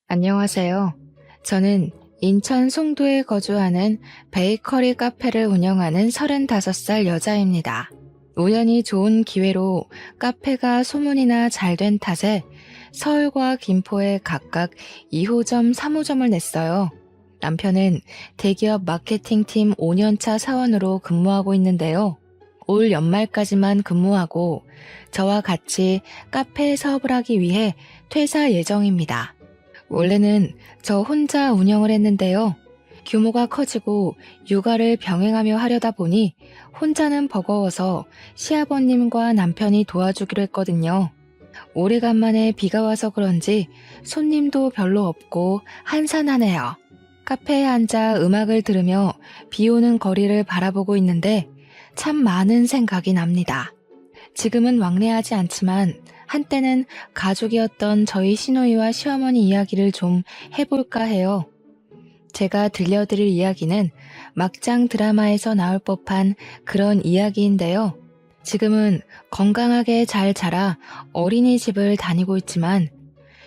안녕하세요. 저는 인천 송도에 거주하는 베이커리 카페를 운영하는 35살 여자입니다. 우연히 좋은 기회로 카페가 소문이나 잘 된 탓에 서울과 김포에 각각 2호점, 3호점을 냈어요. 남편은 대기업 마케팅팀 5년차 사원으로 근무하고 있는데요. 올 연말까지만 근무하고 저와 같이 카페 사업을 하기 위해 퇴사 예정입니다. 원래는 저 혼자 운영을 했는데요. 규모가 커지고 육아를 병행하며 하려다 보니 혼자는 버거워서 시아버님과 남편이 도와주기로 했거든요. 오래간만에 비가 와서 그런지 손님도 별로 없고 한산하네요. 카페에 앉아 음악을 들으며 비 오는 거리를 바라보고 있는데 참 많은 생각이 납니다. 지금은 왕래하지 않지만 한때는 가족이었던 저희 시누이와 시어머니 이야기를 좀 해볼까 해요. 제가 들려드릴 이야기는 막장 드라마에서 나올 법한 그런 이야기인데요. 지금은 건강하게 잘 자라 어린이집을 다니고 있지만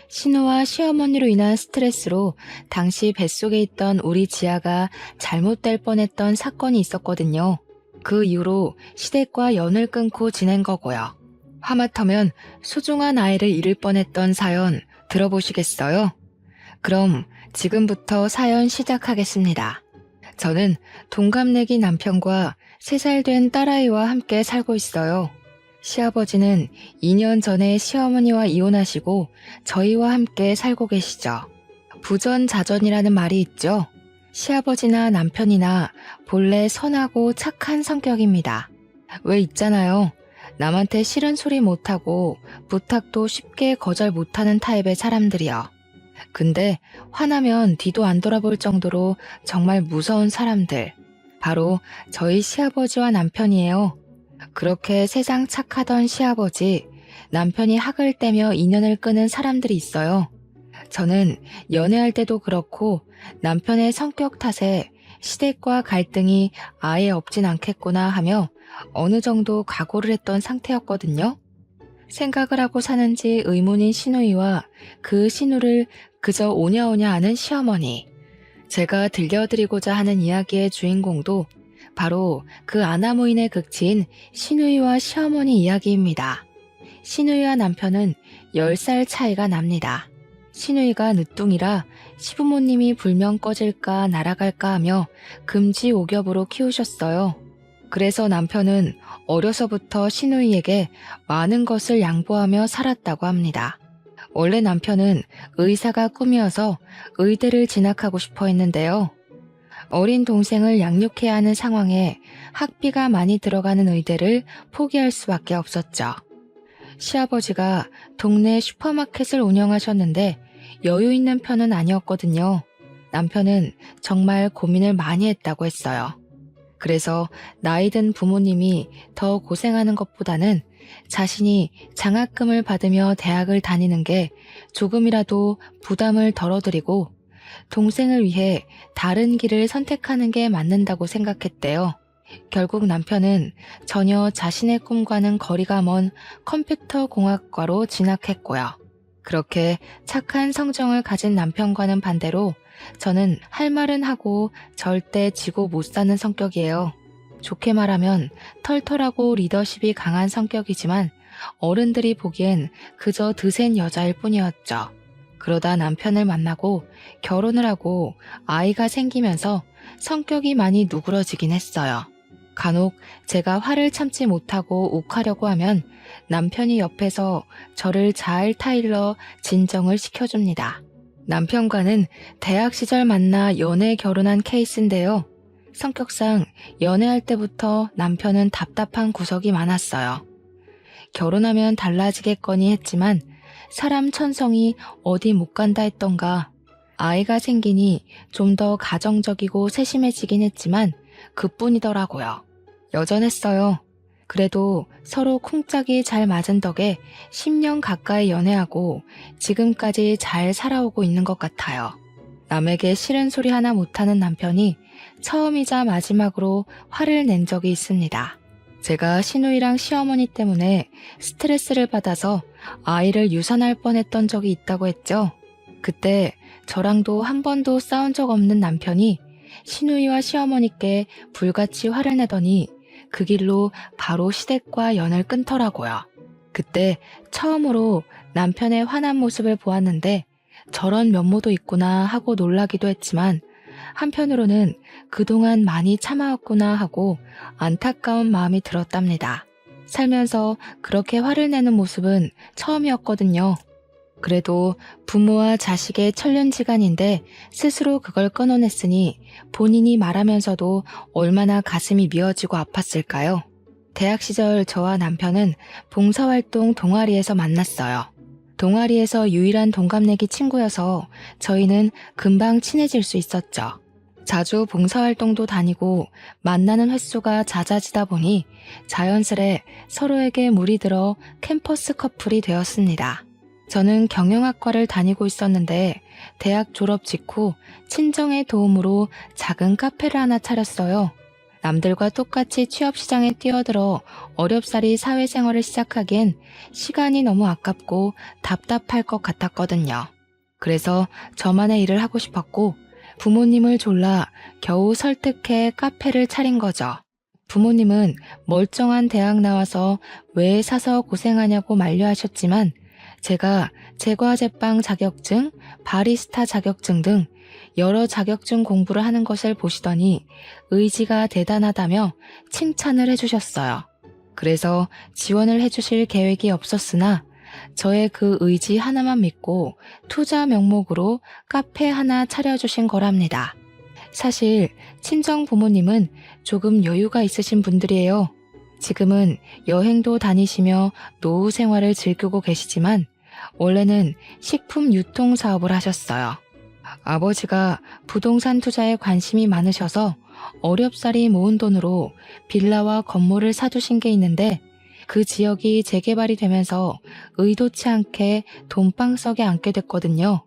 시누와 시어머니로 인한 스트레스로 당시 뱃속에 있던 우리 지아가 잘못될 뻔했던 사건이 있었거든요. 그 이후로 시댁과 연을 끊고 지낸 거고요. 하마터면 소중한 아이를 잃을 뻔했던 사연 들어보시겠어요? 그럼 지금부터 사연 시작하겠습니다. 저는 동갑내기 남편과 3살 된 딸아이와 함께 살고 있어요. 시아버지는 2년 전에 시어머니와 이혼하시고 저희와 함께 살고 계시죠. 부전자전이라는 말이 있죠. 시아버지나 남편이나 본래 선하고 착한 성격입니다. 왜 있잖아요. 남한테 싫은 소리 못하고 부탁도 쉽게 거절 못하는 타입의 사람들이요. 근데 화나면 뒤도 안 돌아볼 정도로 정말 무서운 사람들. 바로 저희 시아버지와 남편이에요. 그렇게 세상 착하던 시아버지, 남편이 학을 떼며 인연을 끄는 사람들이 있어요. 저는 연애할 때도 그렇고 남편의 성격 탓에 시댁과 갈등이 아예 없진 않겠구나 하며 어느 정도 각오를 했던 상태였거든요. 생각을 하고 사는지 의문인 시누이와 그 시누를 그저 오냐오냐 하는 시어머니. 제가 들려드리고자 하는 이야기의 주인공도 바로 그 아나무인의 극치인 시누이와 시어머니 이야기입니다. 시누이와 남편은 10살 차이가 납니다. 시누이가 늦둥이라 시부모님이 불면 꺼질까 날아갈까 하며 금지옥엽으로 키우셨어요. 그래서 남편은 어려서부터 시누이에게 많은 것을 양보하며 살았다고 합니다. 원래 남편은 의사가 꿈이어서 의대를 진학하고 싶어 했는데요. 어린 동생을 양육해야 하는 상황에 학비가 많이 들어가는 의대를 포기할 수밖에 없었죠. 시아버지가 동네 슈퍼마켓을 운영하셨는데 여유 있는 편은 아니었거든요. 남편은 정말 고민을 많이 했다고 했어요. 그래서 나이 든 부모님이 더 고생하는 것보다는 자신이 장학금을 받으며 대학을 다니는 게 조금이라도 부담을 덜어드리고 동생을 위해 다른 길을 선택하는 게 맞는다고 생각했대요. 결국 남편은 전혀 자신의 꿈과는 거리가 먼 컴퓨터 공학과로 진학했고요. 그렇게 착한 성정을 가진 남편과는 반대로 저는 할 말은 하고 절대 지고 못 사는 성격이에요. 좋게 말하면 털털하고 리더십이 강한 성격이지만 어른들이 보기엔 그저 드센 여자일 뿐이었죠. 그러다 남편을 만나고 결혼을 하고 아이가 생기면서 성격이 많이 누그러지긴 했어요. 간혹 제가 화를 참지 못하고 욱하려고 하면 남편이 옆에서 저를 잘 타일러 진정을 시켜줍니다. 남편과는 대학 시절 만나 연애 결혼한 케이스인데요. 성격상 연애할 때부터 남편은 답답한 구석이 많았어요. 결혼하면 달라지겠거니 했지만 사람 천성이 어디 못 간다 했던가. 아이가 생기니 좀 더 가정적이고 세심해지긴 했지만 그뿐이더라고요. 여전했어요. 그래도 서로 쿵짝이 잘 맞은 덕에 10년 가까이 연애하고 지금까지 잘 살아오고 있는 것 같아요. 남에게 싫은 소리 하나 못하는 남편이 처음이자 마지막으로 화를 낸 적이 있습니다. 제가 시누이랑 시어머니 때문에 스트레스를 받아서 아이를 유산할 뻔했던 적이 있다고 했죠. 그때 저랑도 한 번도 싸운 적 없는 남편이 시누이와 시어머니께 불같이 화를 내더니 그 길로 바로 시댁과 연을 끊더라고요. 그때 처음으로 남편의 화난 모습을 보았는데 저런 면모도 있구나 하고 놀라기도 했지만 한편으로는 그동안 많이 참아왔구나 하고 안타까운 마음이 들었답니다. 살면서 그렇게 화를 내는 모습은 처음이었거든요. 그래도 부모와 자식의 천륜지간인데 스스로 그걸 끊어냈으니 본인이 말하면서도 얼마나 가슴이 미어지고 아팠을까요? 대학 시절 저와 남편은 봉사활동 동아리에서 만났어요. 동아리에서 유일한 동갑내기 친구여서 저희는 금방 친해질 수 있었죠. 자주 봉사활동도 다니고 만나는 횟수가 잦아지다 보니 자연스레 서로에게 물이 들어 캠퍼스 커플이 되었습니다. 저는 경영학과를 다니고 있었는데 대학 졸업 직후 친정의 도움으로 작은 카페를 하나 차렸어요. 남들과 똑같이 취업시장에 뛰어들어 어렵사리 사회생활을 시작하기엔 시간이 너무 아깝고 답답할 것 같았거든요. 그래서 저만의 일을 하고 싶었고 부모님을 졸라 겨우 설득해 카페를 차린 거죠. 부모님은 멀쩡한 대학 나와서 왜 사서 고생하냐고 만류하셨지만 제가 제과제빵 자격증, 바리스타 자격증 등 여러 자격증 공부를 하는 것을 보시더니 의지가 대단하다며 칭찬을 해주셨어요. 그래서 지원을 해주실 계획이 없었으나 저의 그 의지 하나만 믿고 투자 명목으로 카페 하나 차려주신 거랍니다. 사실 친정 부모님은 조금 여유가 있으신 분들이에요. 지금은 여행도 다니시며 노후 생활을 즐기고 계시지만 원래는 식품 유통 사업을 하셨어요. 아버지가 부동산 투자에 관심이 많으셔서 어렵사리 모은 돈으로 빌라와 건물을 사두신 게 있는데 그 지역이 재개발이 되면서 의도치 않게 돈방석에 앉게 됐거든요.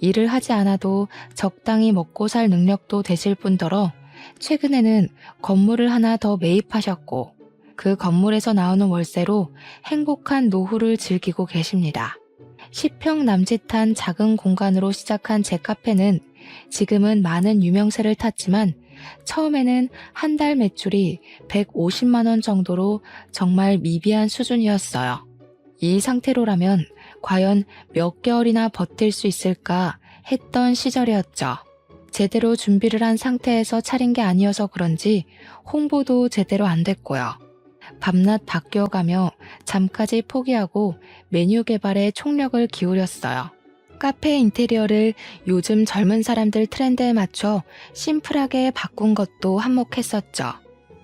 일을 하지 않아도 적당히 먹고 살 능력도 되실 뿐더러 최근에는 건물을 하나 더 매입하셨고 그 건물에서 나오는 월세로 행복한 노후를 즐기고 계십니다. 10평 남짓한 작은 공간으로 시작한 제 카페는 지금은 많은 유명세를 탔지만 처음에는 한 달 매출이 150만 원 정도로 정말 미비한 수준이었어요. 이 상태로라면 과연 몇 개월이나 버틸 수 있을까 했던 시절이었죠. 제대로 준비를 한 상태에서 차린 게 아니어서 그런지 홍보도 제대로 안 됐고요. 밤낮 바뀌어가며 잠까지 포기하고 메뉴 개발에 총력을 기울였어요. 카페 인테리어를 요즘 젊은 사람들 트렌드에 맞춰 심플하게 바꾼 것도 한몫했었죠.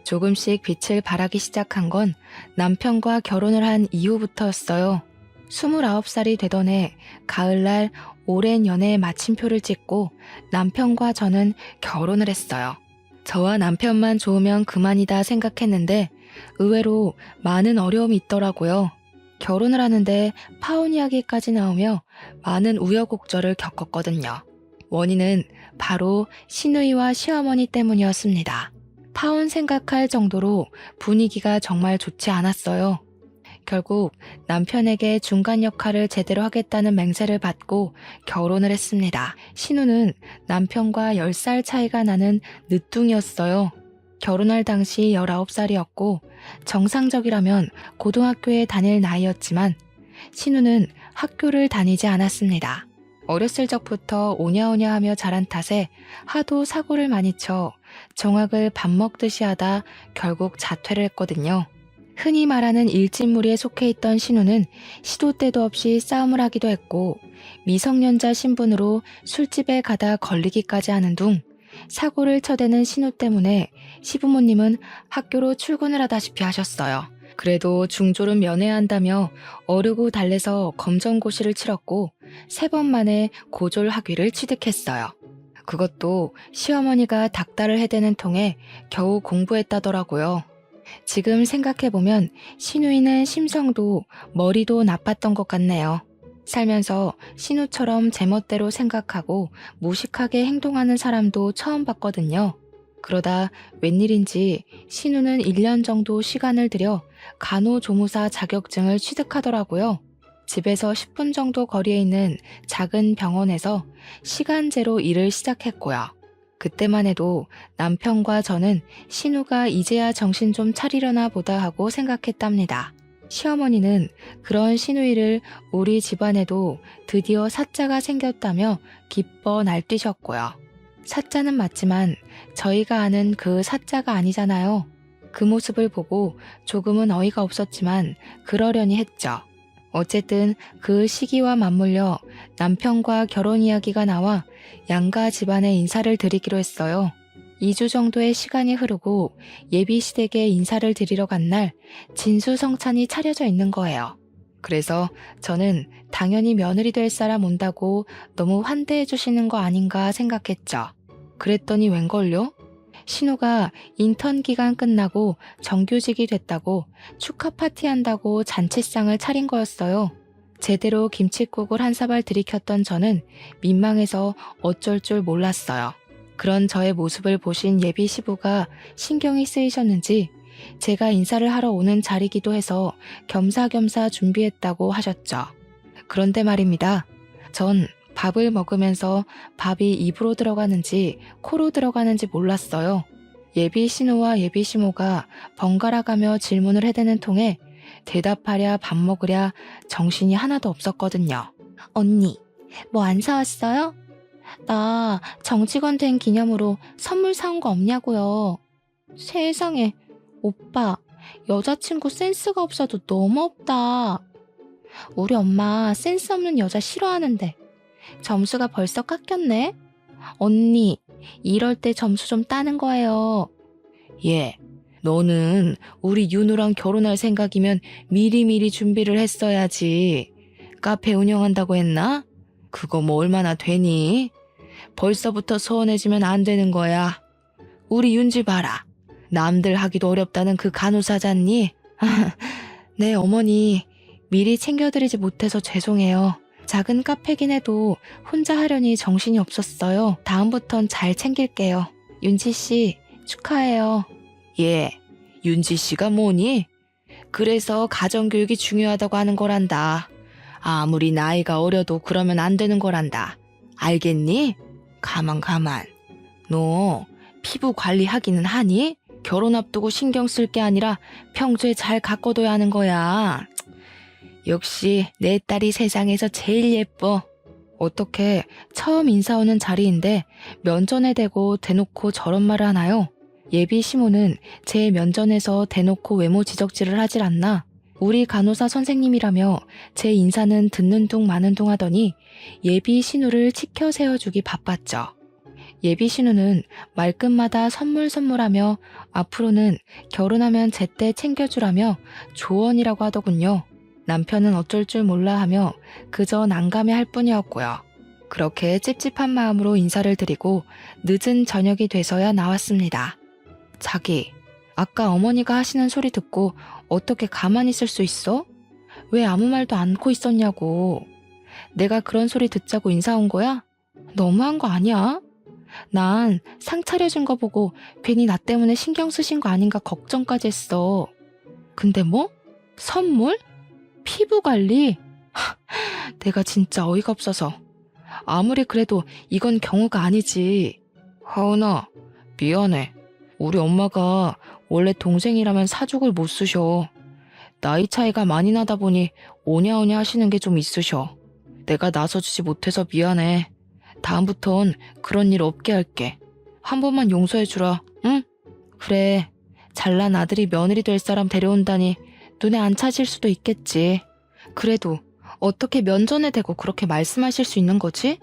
조금씩 빛을 발하기 시작한 건 남편과 결혼을 한 이후부터였어요. 29살이 되던 해 가을날 오랜 연애의 마침표를 찍고 남편과 저는 결혼을 했어요. 저와 남편만 좋으면 그만이다 생각했는데 의외로 많은 어려움이 있더라고요. 결혼을 하는데 파혼 이야기까지 나오며 많은 우여곡절을 겪었거든요. 원인은 바로 시누이와 시어머니 때문이었습니다. 파혼 생각할 정도로 분위기가 정말 좋지 않았어요. 결국 남편에게 중간 역할을 제대로 하겠다는 맹세를 받고 결혼을 했습니다. 신우는 남편과 10살 차이가 나는 늦둥이였어요. 결혼할 당시 19살이었고 정상적이라면 고등학교에 다닐 나이였지만 신우는 학교를 다니지 않았습니다. 어렸을 적부터 오냐오냐 하며 자란 탓에 하도 사고를 많이 쳐 정학을 밥 먹듯이 하다 결국 자퇴를 했거든요. 흔히 말하는 일진무리에 속해 있던 신우는 시도 때도 없이 싸움을 하기도 했고 미성년자 신분으로 술집에 가다 걸리기까지 하는 둥 사고를 쳐대는 신우 때문에 시부모님은 학교로 출근을 하다시피 하셨어요. 그래도 중졸은 면해야 한다며 어르고 달래서 검정고시를 치렀고 3번 만에 고졸 학위를 취득했어요. 그것도 시어머니가 닥달을 해대는 통에 겨우 공부했다더라고요. 지금 생각해보면 신우이는 심성도 머리도 나빴던 것 같네요. 살면서 신우처럼 제멋대로 생각하고 무식하게 행동하는 사람도 처음 봤거든요. 그러다 웬일인지 신우는 1년 정도 시간을 들여 간호조무사 자격증을 취득하더라고요. 집에서 10분 정도 거리에 있는 작은 병원에서 시간제로 일을 시작했고요. 그때만 해도 남편과 저는 신우가 이제야 정신 좀 차리려나 보다 하고 생각했답니다. 시어머니는 그런 신우이를 우리 집안에도 드디어 사자가 생겼다며 기뻐 날뛰셨고요. 사자는 맞지만 저희가 아는 그 사자가 아니잖아요. 그 모습을 보고 조금은 어이가 없었지만 그러려니 했죠. 어쨌든 그 시기와 맞물려 남편과 결혼 이야기가 나와 양가 집안에 인사를 드리기로 했어요. 2주 정도의 시간이 흐르고 예비 시댁에 인사를 드리러 간 날 진수성찬이 차려져 있는 거예요. 그래서 저는 당연히 며느리 될 사람 온다고 너무 환대해 주시는 거 아닌가 생각했죠. 그랬더니 웬걸요? 신우가 인턴 기간 끝나고 정규직이 됐다고 축하 파티한다고 잔치상을 차린 거였어요. 제대로 김칫국을 한 사발 들이켰던 저는 민망해서 어쩔 줄 몰랐어요. 그런 저의 모습을 보신 예비 시부가 신경이 쓰이셨는지 제가 인사를 하러 오는 자리기도 해서 겸사겸사 준비했다고 하셨죠. 그런데 말입니다. 전 밥을 먹으면서 밥이 입으로 들어가는지 코로 들어가는지 몰랐어요. 예비 신우와 예비 시모가 번갈아 가며 질문을 해대는 통에 대답하랴 밥 먹으랴 정신이 하나도 없었거든요. 언니, 뭐 안 사왔어요? 나 정직원 된 기념으로 선물 사온 거 없냐고요. 세상에, 오빠, 여자친구 센스가 없어도 너무 없다. 우리 엄마 센스 없는 여자 싫어하는데 점수가 벌써 깎였네? 언니, 이럴 때 점수 좀 따는 거예요. 예, 너는 우리 윤우랑 결혼할 생각이면 미리미리 준비를 했어야지. 카페 운영한다고 했나? 그거 뭐 얼마나 되니? 벌써부터 소원해지면 안 되는 거야. 우리 윤지 봐라. 남들 하기도 어렵다는 그 간호사잖니? 네, 어머니. 미리 챙겨드리지 못해서 죄송해요. 작은 카페긴 해도 혼자 하려니 정신이 없었어요. 다음부턴 잘 챙길게요. 윤지 씨, 축하해요. 예, 윤지 씨가 뭐니? 그래서 가정교육이 중요하다고 하는 거란다. 아무리 나이가 어려도 그러면 안 되는 거란다. 알겠니? 가만. 너 피부 관리하기는 하니? 결혼 앞두고 신경 쓸 게 아니라 평소에 잘 가꿔둬야 하는 거야. 역시 내 딸이 세상에서 제일 예뻐. 어떻게 처음 인사 오는 자리인데 면전에 대고 대놓고 저런 말을 하나요? 예비 시모는 제 면전에서 대놓고 외모 지적질을 하질 않나. 우리 간호사 선생님이라며 제 인사는 듣는 둥 마는 둥 하더니 예비 신우를 치켜 세워주기 바빴죠. 예비 신우는 말끝마다 선물하며 앞으로는 결혼하면 제때 챙겨주라며 조언이라고 하더군요. 남편은 어쩔 줄 몰라 하며 그저 난감해 할 뿐이었고요. 그렇게 찝찝한 마음으로 인사를 드리고 늦은 저녁이 돼서야 나왔습니다. 자기, 아까 어머니가 하시는 소리 듣고 어떻게 가만히 있을 수 있어? 왜 아무 말도 않고 있었냐고. 내가 그런 소리 듣자고 인사 온 거야? 너무한 거 아니야? 난 상 차려준 거 보고 괜히 나 때문에 신경 쓰신 거 아닌가 걱정까지 했어. 근데 뭐? 선물? 피부 관리? 내가 진짜 어이가 없어서. 아무리 그래도 이건 경우가 아니지. 하은아, 미안해. 우리 엄마가 원래 동생이라면 사족을 못 쓰셔. 나이 차이가 많이 나다 보니 오냐오냐 하시는 게 좀 있으셔. 내가 나서주지 못해서 미안해. 다음부턴 그런 일 없게 할게. 한 번만 용서해주라, 응? 그래, 잘난 아들이 며느리 될 사람 데려온다니 눈에 안 차실 수도 있겠지. 그래도 어떻게 면전에 대고 그렇게 말씀하실 수 있는 거지?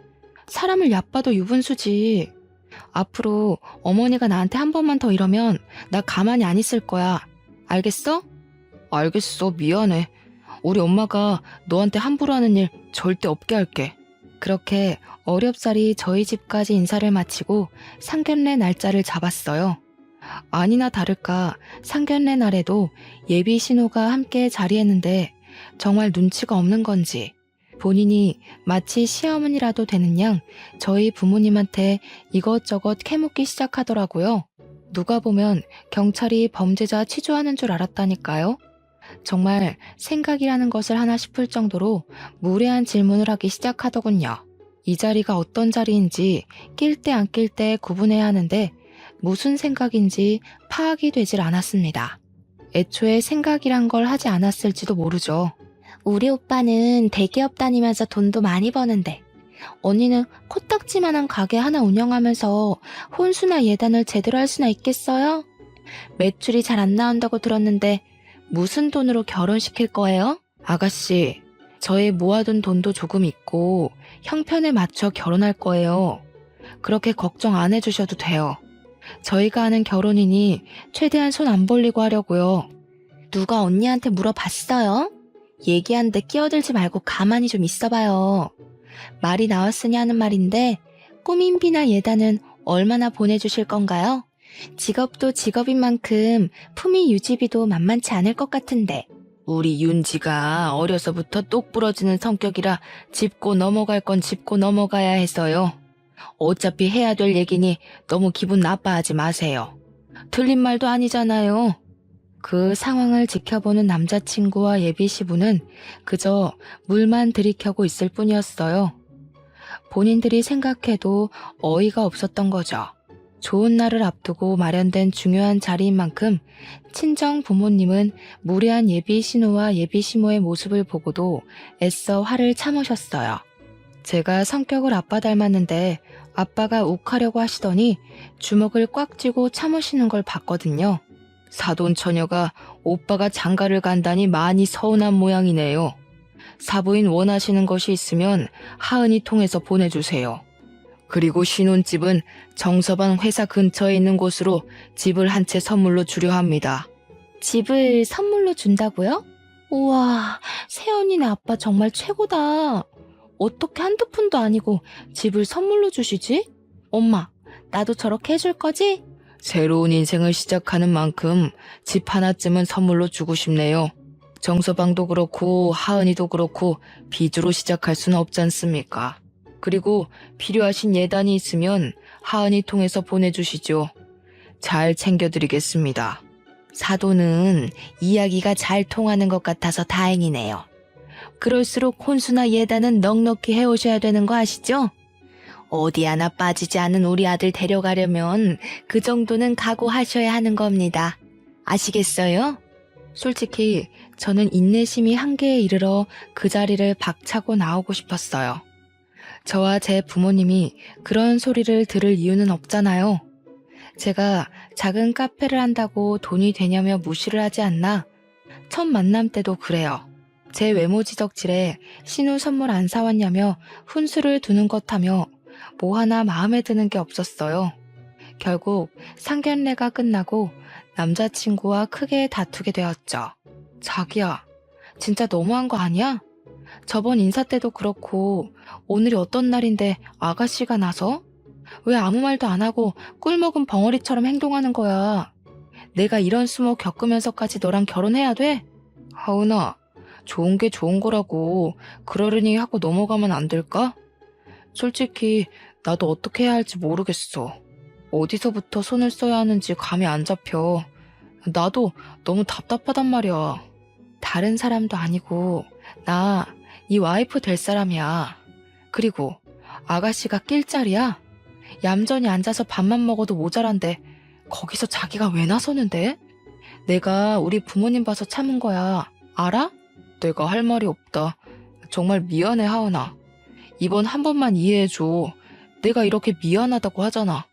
사람을 얕봐도 유분수지. 앞으로 어머니가 나한테 한 번만 더 이러면 나 가만히 안 있을 거야. 알겠어? 알겠어, 미안해. 우리 엄마가 너한테 함부로 하는 일 절대 없게 할게. 그렇게 어렵사리 저희 집까지 인사를 마치고 상견례 날짜를 잡았어요. 아니나 다를까 상견례 날에도 예비 신우가 함께 자리했는데 정말 눈치가 없는 건지 본인이 마치 시어머니라도 되는 양 저희 부모님한테 이것저것 캐묻기 시작하더라고요. 누가 보면 경찰이 범죄자 취조하는 줄 알았다니까요. 정말 생각이라는 것을 하나 싶을 정도로 무례한 질문을 하기 시작하더군요. 이 자리가 어떤 자리인지 낄 때 안 낄 때 구분해야 하는데 무슨 생각인지 파악이 되질 않았습니다. 애초에 생각이란 걸 하지 않았을지도 모르죠. 우리 오빠는 대기업 다니면서 돈도 많이 버는데 언니는 코딱지만한 가게 하나 운영하면서 혼수나 예단을 제대로 할 수나 있겠어요? 매출이 잘 안 나온다고 들었는데 무슨 돈으로 결혼시킬 거예요? 아가씨, 저의 모아둔 돈도 조금 있고 형편에 맞춰 결혼할 거예요. 그렇게 걱정 안 해주셔도 돼요. 저희가 하는 결혼이니 최대한 손 안 벌리고 하려고요. 누가 언니한테 물어봤어요? 얘기하는데 끼어들지 말고 가만히 좀 있어봐요. 말이 나왔으니 하는 말인데 꾸민비나 예단은 얼마나 보내주실 건가요? 직업도 직업인 만큼 품위 유지비도 만만치 않을 것 같은데. 우리 윤지가 어려서부터 똑 부러지는 성격이라 짚고 넘어갈 건 짚고 넘어가야 해서요. 어차피 해야 될 얘기니 너무 기분 나빠하지 마세요. 틀린 말도 아니잖아요. 그 상황을 지켜보는 남자친구와 예비 시부는 그저 물만 들이켜고 있을 뿐이었어요. 본인들이 생각해도 어이가 없었던 거죠. 좋은 날을 앞두고 마련된 중요한 자리인 만큼 친정 부모님은 무례한 예비 신우와 예비 시모의 모습을 보고도 애써 화를 참으셨어요. 제가 성격을 아빠 닮았는데 아빠가 욱하려고 하시더니 주먹을 꽉 쥐고 참으시는 걸 봤거든요. 사돈 처녀가 오빠가 장가를 간다니 많이 서운한 모양이네요. 사부인 원하시는 것이 있으면 하은이 통해서 보내주세요. 그리고 신혼집은 정서방 회사 근처에 있는 곳으로 집을 한 채 선물로 주려 합니다. 집을 선물로 준다고요? 우와, 새언니네 아빠 정말 최고다. 어떻게 한두 푼도 아니고 집을 선물로 주시지? 엄마, 나도 저렇게 해줄 거지? 새로운 인생을 시작하는 만큼 집 하나쯤은 선물로 주고 싶네요. 정서방도 그렇고 하은이도 그렇고 빚으로 시작할 수는 없지 않습니까? 그리고 필요하신 예단이 있으면 하은이 통해서 보내주시죠. 잘 챙겨드리겠습니다. 사도는 이야기가 잘 통하는 것 같아서 다행이네요. 그럴수록 혼수나 예단은 넉넉히 해오셔야 되는 거 아시죠? 어디 하나 빠지지 않은 우리 아들 데려가려면 그 정도는 각오하셔야 하는 겁니다. 아시겠어요? 솔직히 저는 인내심이 한계에 이르러 그 자리를 박차고 나오고 싶었어요. 저와 제 부모님이 그런 소리를 들을 이유는 없잖아요. 제가 작은 카페를 한다고 돈이 되냐며 무시를 하지 않나? 첫 만남 때도 그래요. 제 외모 지적질에 신우 선물 안 사왔냐며 훈수를 두는 것 하며 뭐 하나 마음에 드는 게 없었어요. 결국 상견례가 끝나고 남자친구와 크게 다투게 되었죠. 자기야, 진짜 너무한 거 아니야? 저번 인사 때도 그렇고 오늘이 어떤 날인데 아가씨가 나서? 왜 아무 말도 안 하고 꿀먹은 벙어리처럼 행동하는 거야? 내가 이런 수모 겪으면서까지 너랑 결혼해야 돼? 하은아, 좋은 게 좋은 거라고 그러려니 하고 넘어가면 안 될까? 솔직히 나도 어떻게 해야 할지 모르겠어. 어디서부터 손을 써야 하는지 감이 안 잡혀. 나도 너무 답답하단 말이야. 다른 사람도 아니고 나 이 와이프 될 사람이야. 그리고 아가씨가 낄 자리야? 얌전히 앉아서 밥만 먹어도 모자란데 거기서 자기가 왜 나서는데? 내가 우리 부모님 봐서 참은 거야. 알아? 내가 할 말이 없다. 정말 미안해, 하은아. 이번 한 번만 이해해줘. 내가 이렇게 미안하다고 하잖아.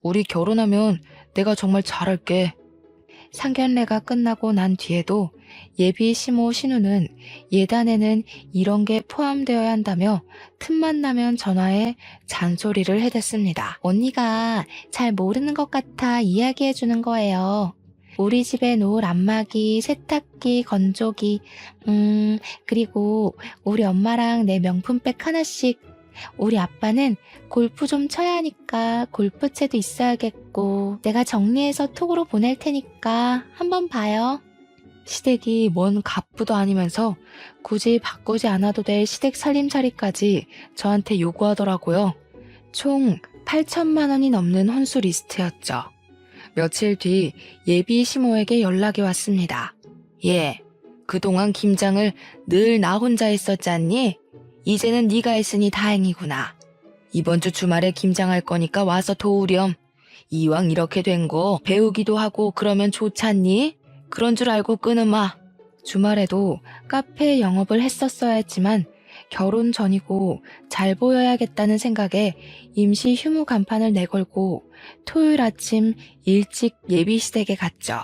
우리 결혼하면 내가 정말 잘할게. 상견례가 끝나고 난 뒤에도 예비 시모 신우는 예단에는 이런 게 포함되어야 한다며 틈만 나면 전화해 잔소리를 해댔습니다. 언니가 잘 모르는 것 같아 이야기해 주는 거예요. 우리 집에 놓을 안마기, 세탁기, 건조기, 그리고 우리 엄마랑 내 명품백 하나씩. 우리 아빠는 골프 좀 쳐야 하니까 골프채도 있어야겠고 내가 정리해서 톡으로 보낼 테니까 한번 봐요. 시댁이 뭔 갑부도 아니면서 굳이 바꾸지 않아도 될 시댁 살림살이까지 저한테 요구하더라고요. 총 8천만 원이 넘는 혼수 리스트였죠. 며칠 뒤 예비 시모에게 연락이 왔습니다. 예, 그동안 김장을 늘 나 혼자 했었잖니? 이제는 네가 했으니 다행이구나. 이번 주 주말에 김장할 거니까 와서 도우렴. 이왕 이렇게 된 거 배우기도 하고 그러면 좋잖니? 그런 줄 알고 끊으마. 주말에도 카페 영업을 했었어야 했지만 결혼 전이고 잘 보여야겠다는 생각에 임시 휴무 간판을 내걸고 토요일 아침 일찍 예비시댁에 갔죠.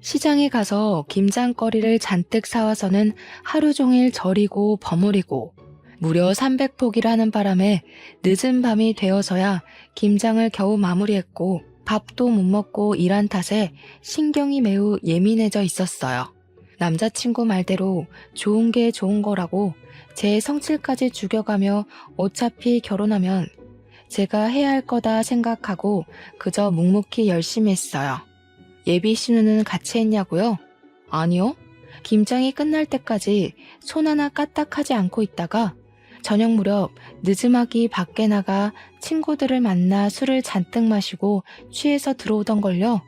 시장에 가서 김장거리를 잔뜩 사와서는 하루 종일 절이고 버무리고 무려 300포기라는 바람에 늦은 밤이 되어서야 김장을 겨우 마무리했고 밥도 못 먹고 일한 탓에 신경이 매우 예민해져 있었어요. 남자친구 말대로 좋은 게 좋은 거라고 제 성질까지 죽여가며 어차피 결혼하면 제가 해야 할 거다 생각하고 그저 묵묵히 열심히 했어요. 예비 신우는 같이 했냐고요? 아니요. 김장이 끝날 때까지 손 하나 까딱하지 않고 있다가 저녁 무렵 늦음하기 밖에 나가 친구들을 만나 술을 잔뜩 마시고 취해서 들어오던걸요.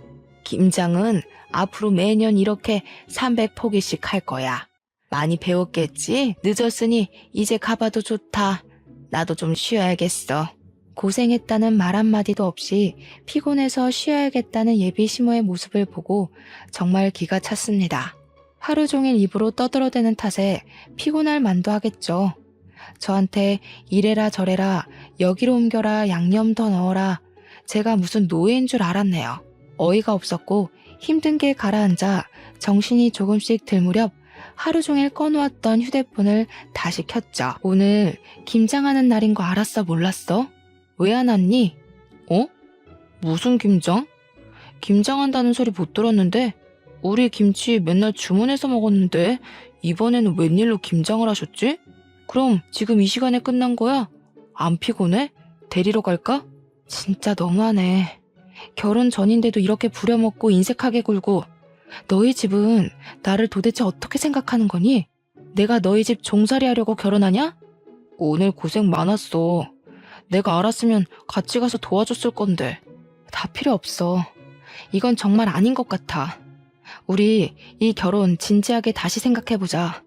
김장은 앞으로 매년 이렇게 300포기씩 할 거야. 많이 배웠겠지? 늦었으니 이제 가봐도 좋다. 나도 좀 쉬어야겠어. 고생했다는 말 한마디도 없이 피곤해서 쉬어야겠다는 예비 시모의 모습을 보고 정말 기가 찼습니다. 하루 종일 입으로 떠들어대는 탓에 피곤할 만도 하겠죠. 저한테 이래라 저래라 여기로 옮겨라 양념 더 넣어라. 제가 무슨 노예인 줄 알았네요. 어이가 없었고 힘든 게 가라앉아 정신이 조금씩 들 무렵 하루 종일 꺼놓았던 휴대폰을 다시 켰죠. 오늘 김장하는 날인 거 알았어 몰랐어? 왜 안 왔니? 어? 무슨 김장? 김장한다는 소리 못 들었는데 우리 김치 맨날 주문해서 먹었는데 이번에는 웬일로 김장을 하셨지? 그럼 지금 이 시간에 끝난 거야? 안 피곤해? 데리러 갈까? 진짜 너무하네. 결혼 전인데도 이렇게 부려먹고 인색하게 굴고 너희 집은 나를 도대체 어떻게 생각하는 거니? 내가 너희 집 종살이 하려고 결혼하냐? 오늘 고생 많았어. 내가 알았으면 같이 가서 도와줬을 건데. 다 필요 없어. 이건 정말 아닌 것 같아. 우리 이 결혼 진지하게 다시 생각해보자.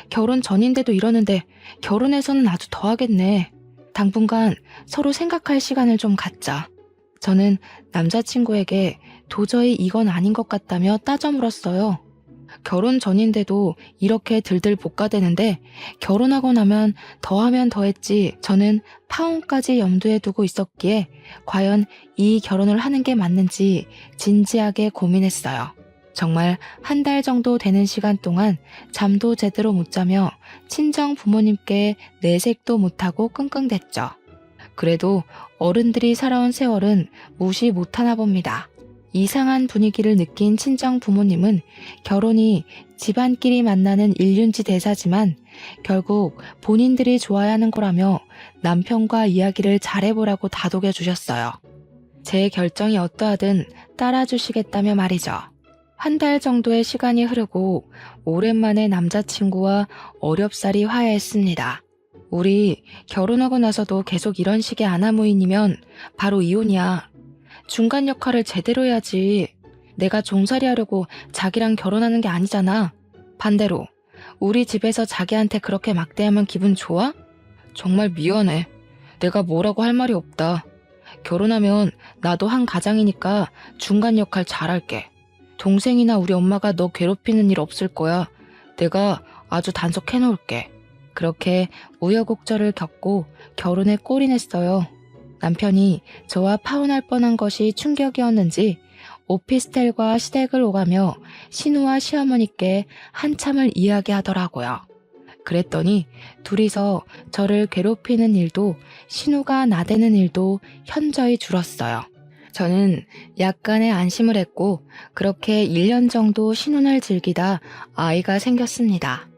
결혼 전인데도 이러는데 결혼해서는 아주 더 하겠네. 당분간 서로 생각할 시간을 좀 갖자. 저는 남자친구에게 도저히 이건 아닌 것 같다며 따져 물었어요. 결혼 전인데도 이렇게 들들 볶아대는데 결혼하고 나면 더하면 더했지 저는 파혼까지 염두에 두고 있었기에 과연 이 결혼을 하는 게 맞는지 진지하게 고민했어요. 정말 한 달 정도 되는 시간 동안 잠도 제대로 못 자며 친정 부모님께 내색도 못하고 끙끙댔죠. 그래도 어른들이 살아온 세월은 무시 못하나 봅니다. 이상한 분위기를 느낀 친정 부모님은 결혼이 집안끼리 만나는 일륜지 대사지만 결국 본인들이 좋아야 하는 거라며 남편과 이야기를 잘해보라고 다독여 주셨어요. 제 결정이 어떠하든 따라주시겠다며 말이죠. 한 달 정도의 시간이 흐르고 오랜만에 남자친구와 어렵사리 화해했습니다. 우리 결혼하고 나서도 계속 이런 식의 아나무인이면 바로 이혼이야. 중간 역할을 제대로 해야지. 내가 종살이 하려고 자기랑 결혼하는 게 아니잖아. 반대로 우리 집에서 자기한테 그렇게 막대하면 기분 좋아? 정말 미안해. 내가 뭐라고 할 말이 없다. 결혼하면 나도 한 가장이니까 중간 역할 잘할게. 동생이나 우리 엄마가 너 괴롭히는 일 없을 거야. 내가 아주 단속해놓을게. 그렇게 우여곡절을 겪고 결혼에 꼴이냈어요. 남편이 저와 파혼할 뻔한 것이 충격이었는지 오피스텔과 시댁을 오가며 신우와 시어머니께 한참을 이야기하더라고요. 그랬더니 둘이서 저를 괴롭히는 일도 신우가 나대는 일도 현저히 줄었어요. 저는 약간의 안심을 했고 그렇게 1년 정도 신혼을 즐기다 아이가 생겼습니다.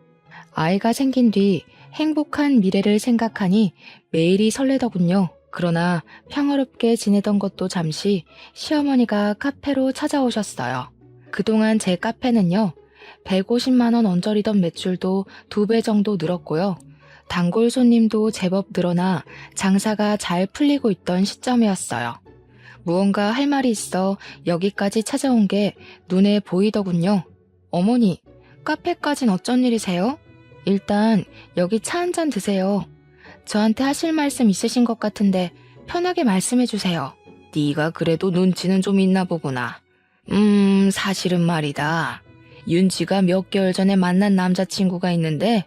아이가 생긴 뒤 행복한 미래를 생각하니 매일이 설레더군요. 그러나 평화롭게 지내던 것도 잠시 시어머니가 카페로 찾아오셨어요. 그동안 제 카페는요. 150만 원 언저리던 매출도 2배 정도 늘었고요. 단골 손님도 제법 늘어나 장사가 잘 풀리고 있던 시점이었어요. 무언가 할 말이 있어 여기까지 찾아온 게 눈에 보이더군요. 어머니, 카페까진 어쩐 일이세요? 일단 여기 차 한 잔 드세요. 저한테 하실 말씀 있으신 것 같은데 편하게 말씀해 주세요. 네가 그래도 눈치는 좀 있나 보구나. 사실은 말이다. 윤지가 몇 개월 전에 만난 남자친구가 있는데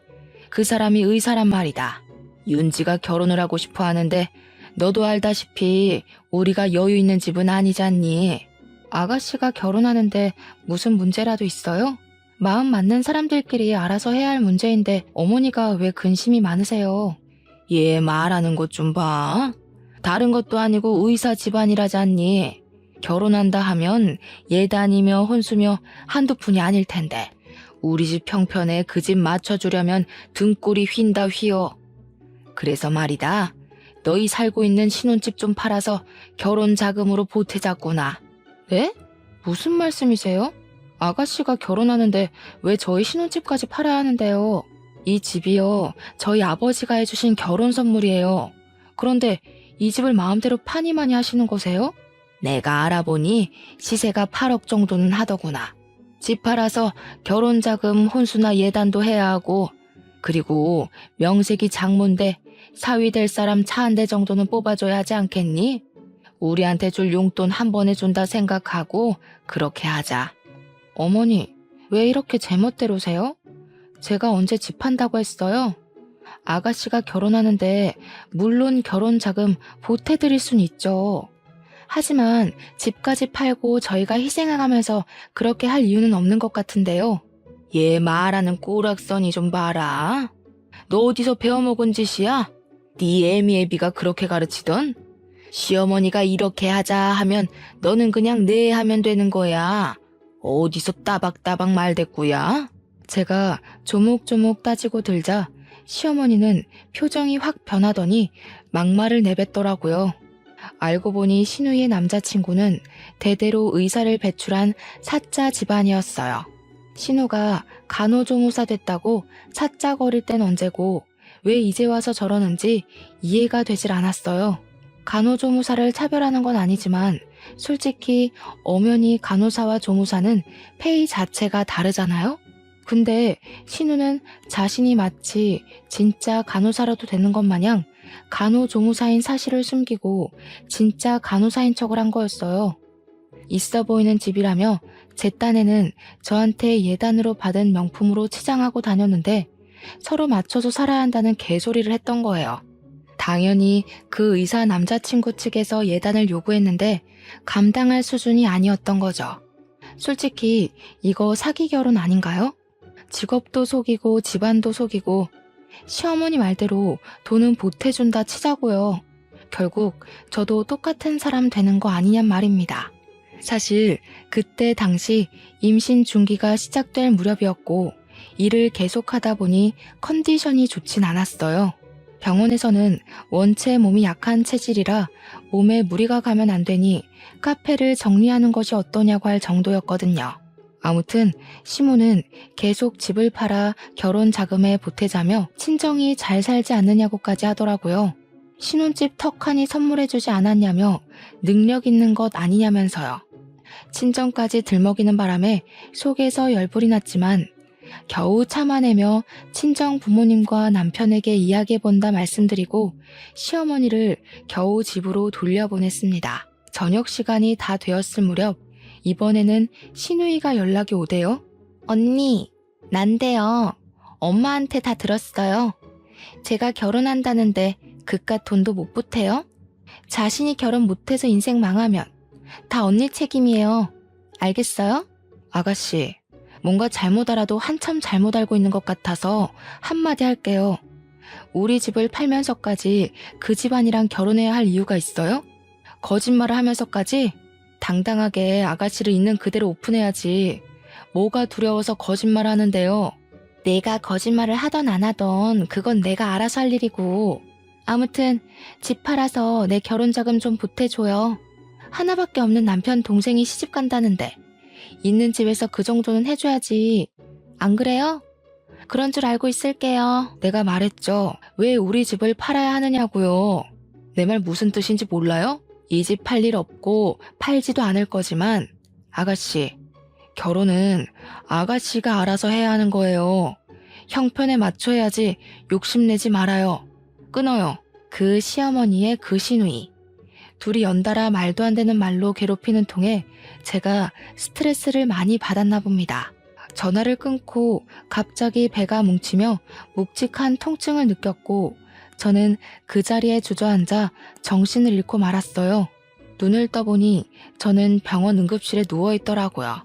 그 사람이 의사란 말이다. 윤지가 결혼을 하고 싶어 하는데 너도 알다시피 우리가 여유 있는 집은 아니잖니. 아가씨가 결혼하는데 무슨 문제라도 있어요? 마음 맞는 사람들끼리 알아서 해야 할 문제인데 어머니가 왜 근심이 많으세요? 얘 말하는 것 좀 봐. 다른 것도 아니고 의사 집안이라잖니. 결혼한다 하면 예단이며 혼수며 한두 푼이 아닐 텐데 우리 집 형편에 그 집 맞춰주려면 등골이 휜다 휘어. 그래서 말이다. 너희 살고 있는 신혼집 좀 팔아서 결혼 자금으로 보태자꾸나. 네? 무슨 말씀이세요? 아가씨가 결혼하는데 왜 저희 신혼집까지 팔아야 하는데요? 이 집이요, 저희 아버지가 해주신 결혼 선물이에요. 그런데 이 집을 마음대로 파니마니 하시는 거세요? 내가 알아보니 시세가 8억 정도는 하더구나. 집 팔아서 결혼 자금 혼수나 예단도 해야 하고, 그리고 명색이 장모인데 사위 될 사람 차 한 대 정도는 뽑아줘야 하지 않겠니? 우리한테 줄 용돈 한 번에 준다 생각하고 그렇게 하자. 어머니, 왜 이렇게 제멋대로세요? 제가 언제 집 판다고 했어요? 아가씨가 결혼하는데 물론 결혼 자금 보태드릴 순 있죠. 하지만 집까지 팔고 저희가 희생해가면서 그렇게 할 이유는 없는 것 같은데요. 얘 말하는 꼬락서니 좀 봐라. 너 어디서 배워먹은 짓이야? 네 애미애비가 그렇게 가르치던? 시어머니가 이렇게 하자 하면 너는 그냥 네 하면 되는 거야. 어디서 따박따박 말대꾸야? 제가 조목조목 따지고 들자 시어머니는 표정이 확 변하더니 막말을 내뱉더라고요. 알고 보니 신우이의 남자친구는 대대로 의사를 배출한 사자 집안이었어요. 신우가 간호조무사 됐다고 사자거릴 땐 언제고 왜 이제 와서 저러는지 이해가 되질 않았어요. 간호조무사를 차별하는 건 아니지만 솔직히 엄연히 간호사와 조무사는 페이 자체가 다르잖아요? 근데 신우는 자신이 마치 진짜 간호사라도 되는 것 마냥 간호조무사인 사실을 숨기고 진짜 간호사인 척을 한 거였어요. 있어 보이는 집이라며 제 딴에는 저한테 예단으로 받은 명품으로 치장하고 다녔는데 서로 맞춰서 살아야 한다는 개소리를 했던 거예요. 당연히 그 의사 남자친구 측에서 예단을 요구했는데 감당할 수준이 아니었던 거죠. 솔직히 이거 사기 결혼 아닌가요? 직업도 속이고 집안도 속이고 시어머니 말대로 돈은 보태준다 치자고요. 결국 저도 똑같은 사람 되는 거 아니냔 말입니다. 사실 그때 당시 임신 중기가 시작될 무렵이었고 일을 계속하다 보니 컨디션이 좋진 않았어요. 병원에서는 원체 몸이 약한 체질이라 몸에 무리가 가면 안 되니 카페를 정리하는 것이 어떠냐고 할 정도였거든요. 아무튼 시모는 계속 집을 팔아 결혼 자금에 보태자며 친정이 잘 살지 않느냐고까지 하더라고요. 신혼집 턱하니 선물해주지 않았냐며 능력 있는 것 아니냐면서요. 친정까지 들먹이는 바람에 속에서 열불이 났지만 겨우 참아내며 친정 부모님과 남편에게 이야기해본다 말씀드리고 시어머니를 겨우 집으로 돌려보냈습니다. 저녁 시간이 다 되었을 무렵 이번에는 신우이가 연락이 오대요. 언니, 난데요. 엄마한테 다 들었어요. 제가 결혼한다는데 그깟 돈도 못 보태요? 자신이 결혼 못해서 인생 망하면 다 언니 책임이에요. 알겠어요? 아가씨, 뭔가 잘못 알아도 한참 잘못 알고 있는 것 같아서 한마디 할게요. 우리 집을 팔면서까지 그 집안이랑 결혼해야 할 이유가 있어요? 거짓말을 하면서까지? 당당하게 아가씨를 있는 그대로 오픈해야지. 뭐가 두려워서 거짓말 하는데요. 내가 거짓말을 하던 안 하던 그건 내가 알아서 할 일이고. 아무튼 집 팔아서 내 결혼자금 좀 보태줘요. 하나밖에 없는 남편 동생이 시집 간다는데 있는 집에서 그 정도는 해줘야지. 안 그래요? 그런 줄 알고 있을게요. 내가 말했죠. 왜 우리 집을 팔아야 하느냐고요. 내 말 무슨 뜻인지 몰라요? 이 집 팔 일 없고 팔지도 않을 거지만 아가씨, 결혼은 아가씨가 알아서 해야 하는 거예요. 형편에 맞춰야지 욕심내지 말아요. 끊어요. 그 시어머니의 그 시누이. 둘이 연달아 말도 안 되는 말로 괴롭히는 통에 제가 스트레스를 많이 받았나 봅니다. 전화를 끊고 갑자기 배가 뭉치며 묵직한 통증을 느꼈고 저는 그 자리에 주저앉아 정신을 잃고 말았어요. 눈을 떠보니 저는 병원 응급실에 누워있더라고요.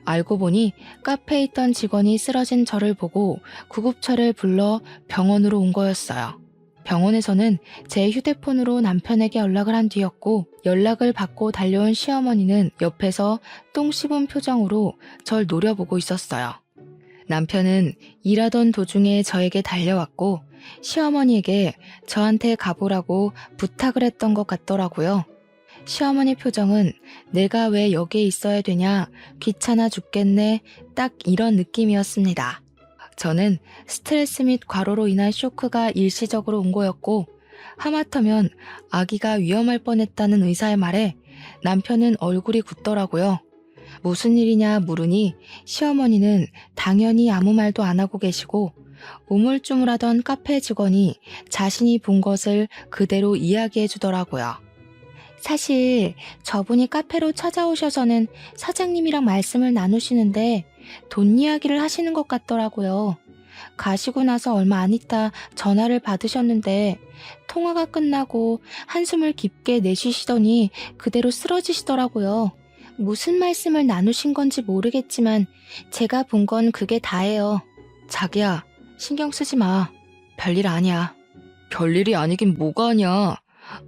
알고 보니 카페에 있던 직원이 쓰러진 저를 보고 구급차를 불러 병원으로 온 거였어요. 병원에서는 제 휴대폰으로 남편에게 연락을 한 뒤였고 연락을 받고 달려온 시어머니는 옆에서 똥 씹은 표정으로 절 노려보고 있었어요. 남편은 일하던 도중에 저에게 달려왔고 시어머니에게 저한테 가보라고 부탁을 했던 것 같더라고요. 시어머니 표정은 내가 왜 여기에 있어야 되냐, 귀찮아 죽겠네, 딱 이런 느낌이었습니다. 저는 스트레스 및 과로로 인한 쇼크가 일시적으로 온 거였고 하마터면 아기가 위험할 뻔했다는 의사의 말에 남편은 얼굴이 굳더라고요. 무슨 일이냐 물으니 시어머니는 당연히 아무 말도 안 하고 계시고 우물쭈물하던 카페 직원이 자신이 본 것을 그대로 이야기해 주더라고요. 사실 저분이 카페로 찾아오셔서는 사장님이랑 말씀을 나누시는데 돈 이야기를 하시는 것 같더라고요. 가시고 나서 얼마 안 있다 전화를 받으셨는데 통화가 끝나고 한숨을 깊게 내쉬시더니 그대로 쓰러지시더라고요. 무슨 말씀을 나누신 건지 모르겠지만 제가 본 건 그게 다예요. 자기야, 신경 쓰지 마. 별일 아니야. 별일이 아니긴 뭐가 아니야.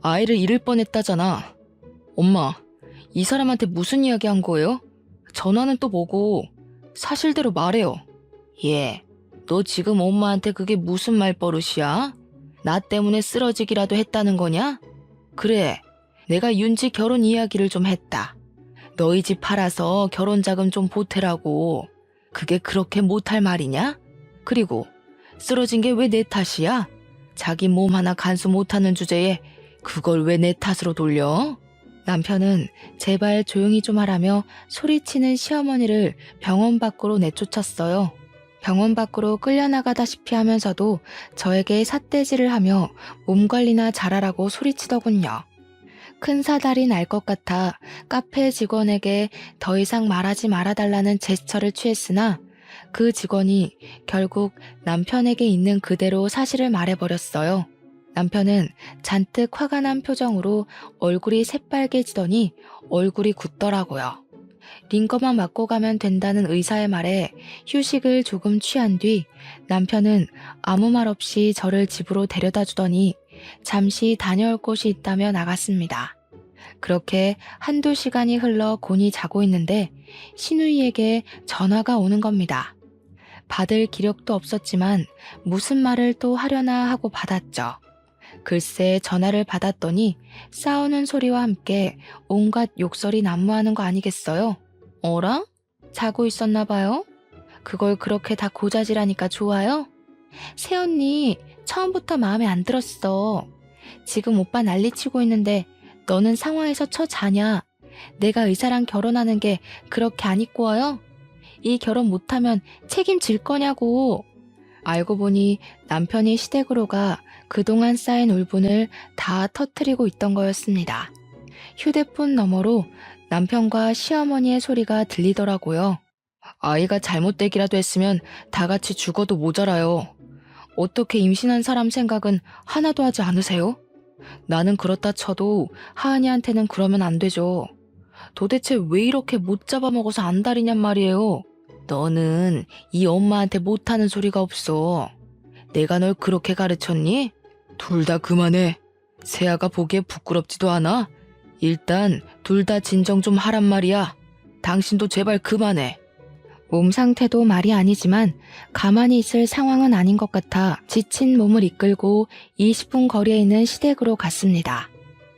아이를 잃을 뻔했다잖아. 엄마, 이 사람한테 무슨 이야기 한 거예요? 전화는 또 뭐고? 사실대로 말해요. 예, 너 지금 엄마한테 그게 무슨 말버릇이야? 나 때문에 쓰러지기라도 했다는 거냐? 그래, 내가 윤지 결혼 이야기를 좀 했다. 너희 집 팔아서 결혼 자금 좀 보태라고. 그게 그렇게 못할 말이냐? 그리고 쓰러진 게 왜 내 탓이야? 자기 몸 하나 간수 못하는 주제에 그걸 왜 내 탓으로 돌려? 남편은 제발 조용히 좀 하라며 소리치는 시어머니를 병원 밖으로 내쫓았어요. 병원 밖으로 끌려나가다시피 하면서도 저에게 삿대질을 하며 몸 관리나 잘하라고 소리치더군요. 큰 사달이 날 것 같아 카페 직원에게 더 이상 말하지 말아달라는 제스처를 취했으나 그 직원이 결국 남편에게 있는 그대로 사실을 말해버렸어요. 남편은 잔뜩 화가 난 표정으로 얼굴이 새빨개지더니 얼굴이 굳더라고요. 링거만 맞고 가면 된다는 의사의 말에 휴식을 조금 취한 뒤 남편은 아무 말 없이 저를 집으로 데려다 주더니 잠시 다녀올 곳이 있다며 나갔습니다. 그렇게 한두 시간이 흘러 곤히 자고 있는데 시누이에게 전화가 오는 겁니다. 받을 기력도 없었지만 무슨 말을 또 하려나 하고 받았죠. 글쎄 전화를 받았더니 싸우는 소리와 함께 온갖 욕설이 난무하는 거 아니겠어요? 어라? 자고 있었나 봐요? 그걸 그렇게 다 고자질하니까 좋아요? 새언니 처음부터 마음에 안 들었어. 지금 오빠 난리치고 있는데 너는 상황에서 자냐? 내가 의사랑 결혼하는 게 그렇게 안 이꼬워요? 이 결혼 못하면 책임질 거냐고. 알고 보니 남편이 시댁으로 가 그동안 쌓인 울분을 다 터뜨리고 있던 거였습니다. 휴대폰 너머로 남편과 시어머니의 소리가 들리더라고요. 아이가 잘못되기라도 했으면 다 같이 죽어도 모자라요. 어떻게 임신한 사람 생각은 하나도 하지 않으세요? 나는 그렇다 쳐도 하은이한테는 그러면 안 되죠. 도대체 왜 이렇게 못 잡아먹어서 안달이냔 말이에요. 너는 이 엄마한테 못하는 소리가 없어. 내가 널 그렇게 가르쳤니? 둘 다 그만해. 세아가 보기에 부끄럽지도 않아? 일단 둘 다 진정 좀 하란 말이야. 당신도 제발 그만해. 몸 상태도 말이 아니지만 가만히 있을 상황은 아닌 것 같아 지친 몸을 이끌고 20분 거리에 있는 시댁으로 갔습니다.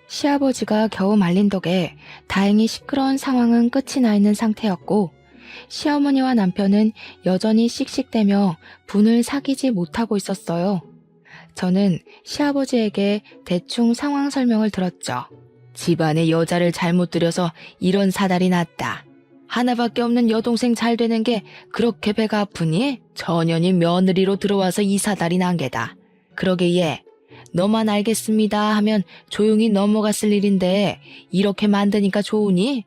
시아버지가 겨우 말린 덕에 다행히 시끄러운 상황은 끝이 나 있는 상태였고 시어머니와 남편은 여전히 씩씩대며 분을 사귀지 못하고 있었어요. 저는 시아버지에게 대충 상황 설명을 들었죠. 집안에 여자를 잘못 들여서 이런 사달이 났다. 하나밖에 없는 여동생 잘 되는 게 그렇게 배가 아프니? 전현이 며느리로 들어와서 이 사달이 난 게다. 그러게 얘, 너만 알겠습니다 하면 조용히 넘어갔을 일인데 이렇게 만드니까 좋으니?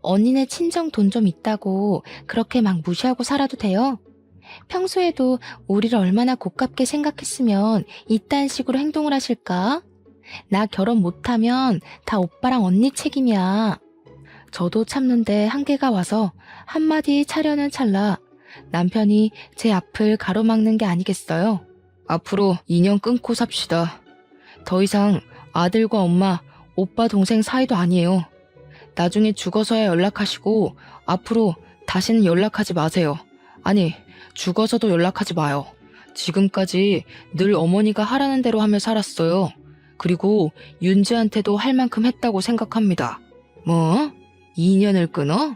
언니네 친정 돈 좀 있다고 그렇게 막 무시하고 살아도 돼요? 평소에도 우리를 얼마나 고깝게 생각했으면 이딴 식으로 행동을 하실까? 나 결혼 못하면 다 오빠랑 언니 책임이야. 저도 참는데 한계가 와서 한마디 차려는 찰나 남편이 제 앞을 가로막는 게 아니겠어요? 앞으로 인연 끊고 삽시다. 더 이상 아들과 엄마, 오빠 동생 사이도 아니에요. 나중에 죽어서야 연락하시고 앞으로 다시는 연락하지 마세요. 아니, 죽어서도 연락하지 마요. 지금까지 늘 어머니가 하라는 대로 하며 살았어요. 그리고 윤지한테도 할 만큼 했다고 생각합니다. 뭐? 인연을 끊어?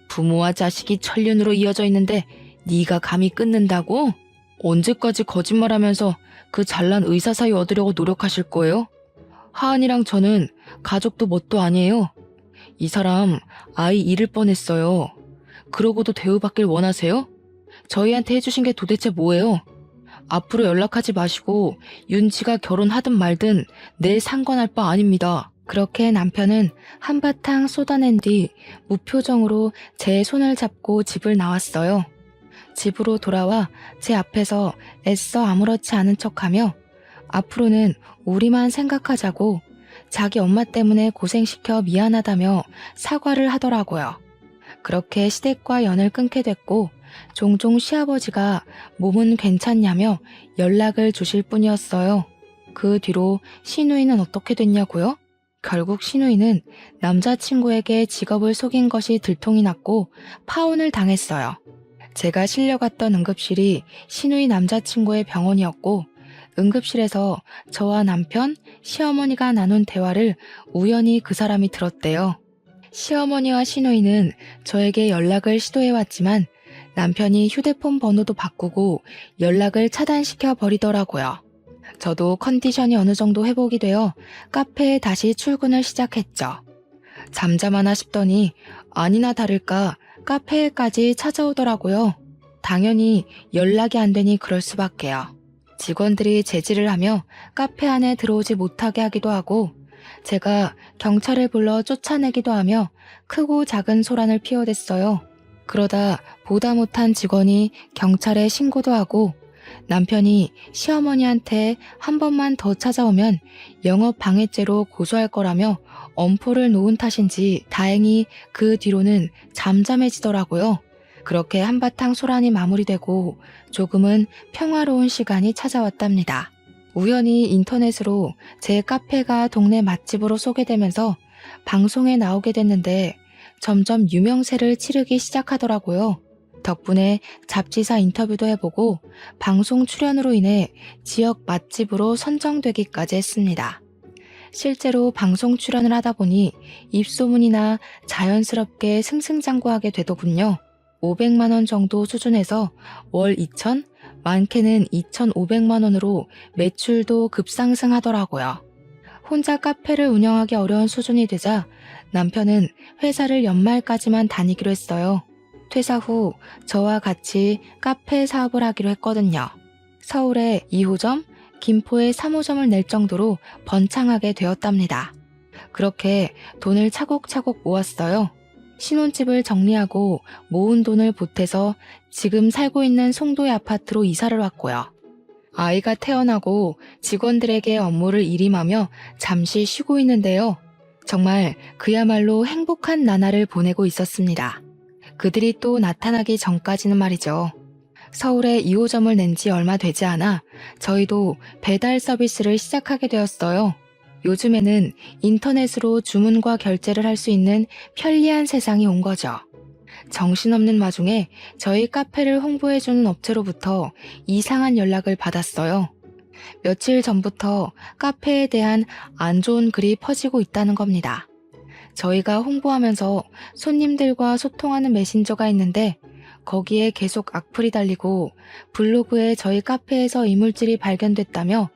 부모와 자식이 천륜으로 이어져 있는데 네가 감히 끊는다고? 언제까지 거짓말하면서 그 잘난 의사 사이 얻으려고 노력하실 거예요? 하은이랑 저는 가족도 뭣도 아니에요. 이 사람 아이 잃을 뻔했어요. 그러고도 대우받길 원하세요? 저희한테 해주신 게 도대체 뭐예요? 앞으로 연락하지 마시고 윤지가 결혼하든 말든 내 상관할 바 아닙니다. 그렇게 남편은 한바탕 쏟아낸 뒤 무표정으로 제 손을 잡고 집을 나왔어요. 집으로 돌아와 제 앞에서 애써 아무렇지 않은 척하며 앞으로는 우리만 생각하자고 자기 엄마 때문에 고생시켜 미안하다며 사과를 하더라고요. 그렇게 시댁과 연을 끊게 됐고 종종 시아버지가 몸은 괜찮냐며 연락을 주실 뿐이었어요. 그 뒤로 시누이는 어떻게 됐냐고요? 결국 시누이는 남자친구에게 직업을 속인 것이 들통이 났고 파혼을 당했어요. 제가 실려갔던 응급실이 시누이 남자친구의 병원이었고 응급실에서 저와 남편, 시어머니가 나눈 대화를 우연히 그 사람이 들었대요. 시어머니와 시누이는 저에게 연락을 시도해왔지만 남편이 휴대폰 번호도 바꾸고 연락을 차단시켜 버리더라고요. 저도 컨디션이 어느 정도 회복이 되어 카페에 다시 출근을 시작했죠. 잠잠하나 싶더니 아니나 다를까 카페에까지 찾아오더라고요. 당연히 연락이 안 되니 그럴 수밖에요. 직원들이 제지를 하며 카페 안에 들어오지 못하게 하기도 하고 제가 경찰을 불러 쫓아내기도 하며 크고 작은 소란을 피워댔어요. 그러다 보다 못한 직원이 경찰에 신고도 하고 남편이 시어머니한테 한 번만 더 찾아오면 영업방해죄로 고소할 거라며 엄포를 놓은 탓인지 다행히 그 뒤로는 잠잠해지더라고요. 그렇게 한바탕 소란이 마무리되고 조금은 평화로운 시간이 찾아왔답니다. 우연히 인터넷으로 제 카페가 동네 맛집으로 소개되면서 방송에 나오게 됐는데 점점 유명세를 치르기 시작하더라고요. 덕분에 잡지사 인터뷰도 해보고 방송 출연으로 인해 지역 맛집으로 선정되기까지 했습니다. 실제로 방송 출연을 하다 보니 입소문이나 자연스럽게 승승장구하게 되더군요. 500만 원 정도 수준에서 월 2천, 많게는 2,500만 원으로 매출도 급상승하더라고요. 혼자 카페를 운영하기 어려운 수준이 되자 남편은 회사를 연말까지만 다니기로 했어요. 퇴사 후 저와 같이 카페 사업을 하기로 했거든요. 서울에 2호점, 김포에 3호점을 낼 정도로 번창하게 되었답니다. 그렇게 돈을 차곡차곡 모았어요. 신혼집을 정리하고 모은 돈을 보태서 지금 살고 있는 송도의 아파트로 이사를 왔고요. 아이가 태어나고 직원들에게 업무를 일임하며 잠시 쉬고 있는데요. 정말 그야말로 행복한 나날을 보내고 있었습니다. 그들이 또 나타나기 전까지는 말이죠. 서울에 2호점을 낸 지 얼마 되지 않아 저희도 배달 서비스를 시작하게 되었어요. 요즘에는 인터넷으로 주문과 결제를 할 수 있는 편리한 세상이 온 거죠. 정신없는 와중에 저희 카페를 홍보해주는 업체로부터 이상한 연락을 받았어요. 며칠 전부터 카페에 대한 안 좋은 글이 퍼지고 있다는 겁니다. 저희가 홍보하면서 손님들과 소통하는 메신저가 있는데 거기에 계속 악플이 달리고 블로그에 저희 카페에서 이물질이 발견됐다며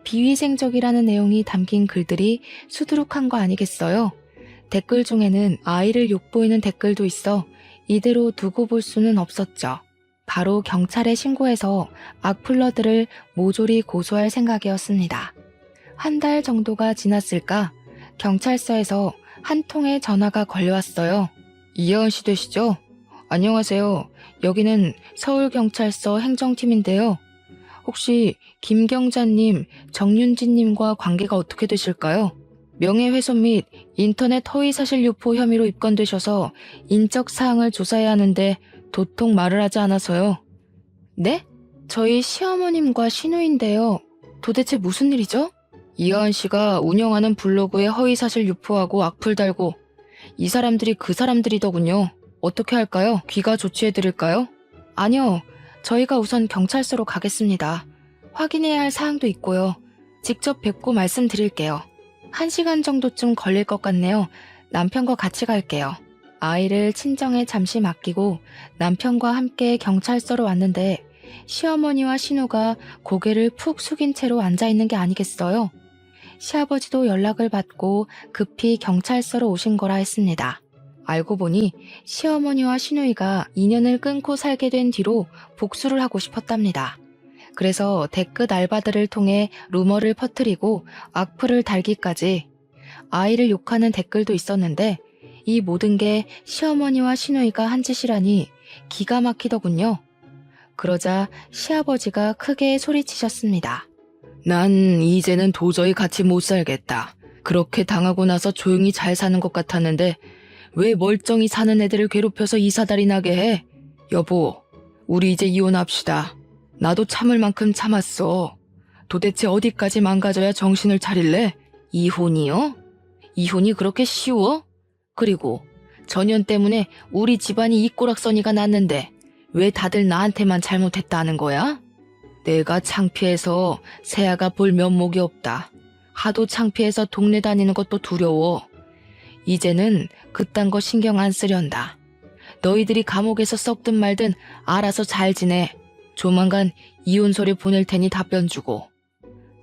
비위생적이라는 내용이 담긴 글들이 수두룩한 거 아니겠어요? 댓글 중에는 아이를 욕보이는 댓글도 있어 이대로 두고 볼 수는 없었죠. 바로 경찰에 신고해서 악플러들을 모조리 고소할 생각이었습니다. 한 달 정도가 지났을까 경찰서에서 한 통의 전화가 걸려왔어요. 이하은 씨 되시죠? 안녕하세요. 여기는 서울경찰서 행정팀인데요. 혹시 김경자님, 정윤진님과 관계가 어떻게 되실까요? 명예훼손 및 인터넷 허위사실 유포 혐의로 입건되셔서 인적 사항을 조사해야 하는데 도통 말을 하지 않아서요. 네? 저희 시어머님과 시누인데요. 도대체 무슨 일이죠? 이하은 씨가 운영하는 블로그에 허위사실 유포하고 악플 달고 이 사람들이 그 사람들이더군요. 어떻게 할까요? 귀가 조치해드릴까요? 아니요. 저희가 우선 경찰서로 가겠습니다. 확인해야 할 사항도 있고요. 직접 뵙고 말씀드릴게요. 1시간 정도쯤 걸릴 것 같네요. 남편과 같이 갈게요. 아이를 친정에 잠시 맡기고 남편과 함께 경찰서로 왔는데 시어머니와 신우가 고개를 푹 숙인 채로 앉아있는 게 아니겠어요? 시아버지도 연락을 받고 급히 경찰서로 오신 거라 했습니다. 알고 보니 시어머니와 시누이가 인연을 끊고 살게 된 뒤로 복수를 하고 싶었답니다. 그래서 댓글 알바들을 통해 루머를 퍼뜨리고 악플을 달기까지 아이를 욕하는 댓글도 있었는데 이 모든 게 시어머니와 시누이가 한 짓이라니 기가 막히더군요. 그러자 시아버지가 크게 소리치셨습니다. 난 이제는 도저히 같이 못 살겠다. 그렇게 당하고 나서 조용히 잘 사는 것 같았는데 왜 멀쩡히 사는 애들을 괴롭혀서 이 사달이 나게 해? 여보, 우리 이제 이혼합시다. 나도 참을 만큼 참았어. 도대체 어디까지 망가져야 정신을 차릴래? 이혼이요? 이혼이 그렇게 쉬워? 그리고 전현 때문에 우리 집안이 이 꼬락서니가 났는데 왜 다들 나한테만 잘못했다는 거야? 내가 창피해서 세아가 볼 면목이 없다. 하도 창피해서 동네 다니는 것도 두려워. 이제는 그딴 거 신경 안 쓰련다. 너희들이 감옥에서 썩든 말든 알아서 잘 지내. 조만간 이혼서류 보낼 테니 답변 주고.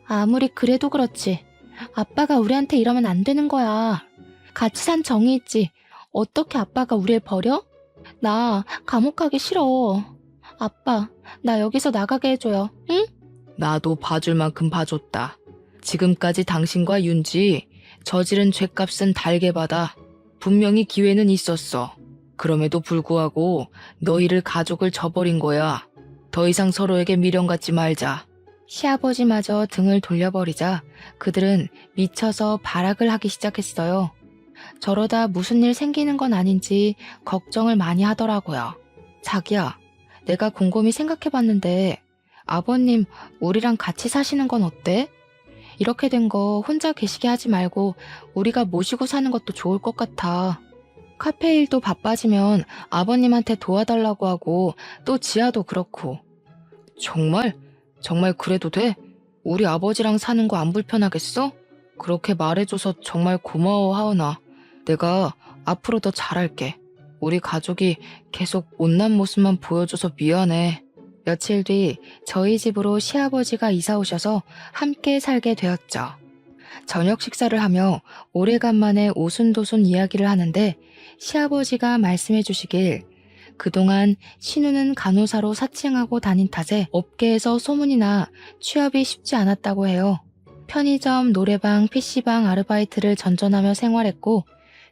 아무리 그래도 그렇지. 아빠가 우리한테 이러면 안 되는 거야. 같이 산 정이 있지. 어떻게 아빠가 우리를 버려? 나 감옥 가기 싫어. 아빠, 나 여기서 나가게 해줘요. 응? 나도 봐줄 만큼 봐줬다. 지금까지 당신과 윤지 저지른 죄값은 달게 받아. 분명히 기회는 있었어. 그럼에도 불구하고 너희를 가족을 저버린 거야. 더 이상 서로에게 미련 갖지 말자. 시아버지마저 등을 돌려버리자 그들은 미쳐서 발악을 하기 시작했어요. 저러다 무슨 일 생기는 건 아닌지 걱정을 많이 하더라고요. 자기야, 내가 곰곰이 생각해봤는데 아버님 우리랑 같이 사시는 건 어때? 이렇게 된 거 혼자 계시게 하지 말고 우리가 모시고 사는 것도 좋을 것 같아. 카페 일도 바빠지면 아버님한테 도와달라고 하고 또 지아도 그렇고. 정말? 정말 그래도 돼? 우리 아버지랑 사는 거 안 불편하겠어? 그렇게 말해줘서 정말 고마워 하은아. 내가 앞으로 더 잘할게. 우리 가족이 계속 못난 모습만 보여줘서 미안해. 며칠 뒤 저희 집으로 시아버지가 이사 오셔서 함께 살게 되었죠. 저녁 식사를 하며 오래간만에 오순도순 이야기를 하는데 시아버지가 말씀해 주시길 그동안 신우는 간호사로 사칭하고 다닌 탓에 업계에서 소문이 나 취업이 쉽지 않았다고 해요. 편의점, 노래방, PC방 아르바이트를 전전하며 생활했고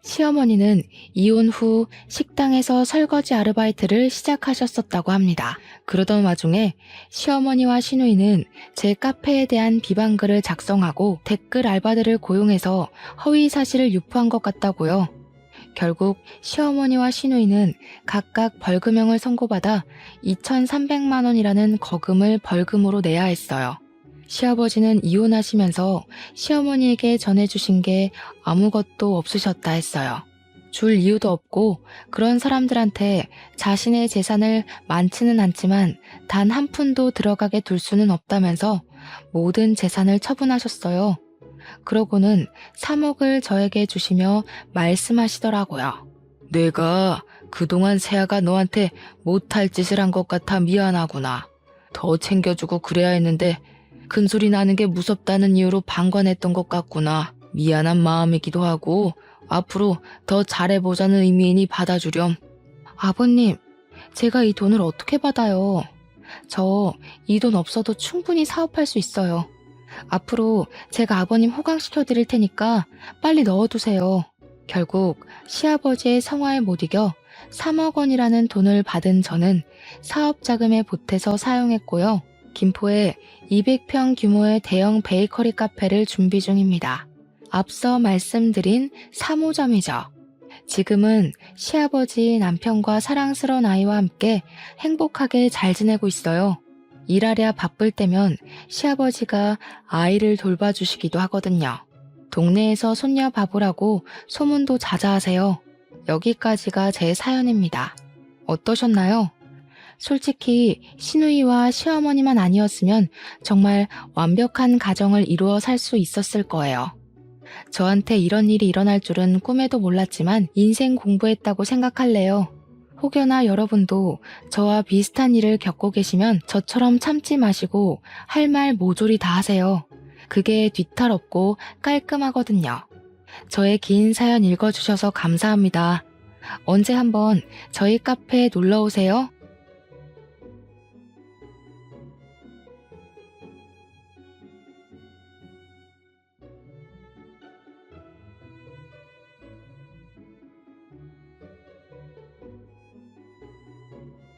시어머니는 이혼 후 식당에서 설거지 아르바이트를 시작하셨었다고 합니다. 그러던 와중에 시어머니와 시누이는 제 카페에 대한 비방글을 작성하고 댓글 알바들을 고용해서 허위 사실을 유포한 것 같다고요. 결국 시어머니와 시누이는 각각 벌금형을 선고받아 2,300만 원이라는 거금을 벌금으로 내야 했어요. 시아버지는 이혼하시면서 시어머니에게 전해주신 게 아무것도 없으셨다 했어요. 줄 이유도 없고 그런 사람들한테 자신의 재산을 많지는 않지만 단 한 푼도 들어가게 둘 수는 없다면서 모든 재산을 처분하셨어요. 그러고는 3억을 저에게 주시며 말씀하시더라고요. 내가 그동안 세아가 너한테 못할 짓을 한 것 같아 미안하구나. 더 챙겨주고 그래야 했는데 큰소리 나는 게 무섭다는 이유로 방관했던 것 같구나. 미안한 마음이기도 하고 앞으로 더 잘해보자는 의미이니 받아주렴. 아버님, 제가 이 돈을 어떻게 받아요? 저 이 돈 없어도 충분히 사업할 수 있어요. 앞으로 제가 아버님 호강시켜 드릴 테니까 빨리 넣어두세요. 결국 시아버지의 성화에 못 이겨 3억 원이라는 돈을 받은 저는 사업 자금에 보태서 사용했고요. 김포에 200평 규모의 대형 베이커리 카페를 준비 중입니다. 앞서 말씀드린 3호점이죠. 지금은 시아버지, 남편과 사랑스러운 아이와 함께 행복하게 잘 지내고 있어요. 일하랴 바쁠 때면 시아버지가 아이를 돌봐주시기도 하거든요. 동네에서 손녀 봐보라고 소문도 자자하세요. 여기까지가 제 사연입니다. 어떠셨나요? 솔직히 시누이와 시어머니만 아니었으면 정말 완벽한 가정을 이루어 살 수 있었을 거예요. 저한테 이런 일이 일어날 줄은 꿈에도 몰랐지만 인생 공부했다고 생각할래요. 혹여나 여러분도 저와 비슷한 일을 겪고 계시면 저처럼 참지 마시고 할 말 모조리 다 하세요. 그게 뒤탈 없고 깔끔하거든요. 저의 긴 사연 읽어주셔서 감사합니다. 언제 한번 저희 카페에 놀러 오세요.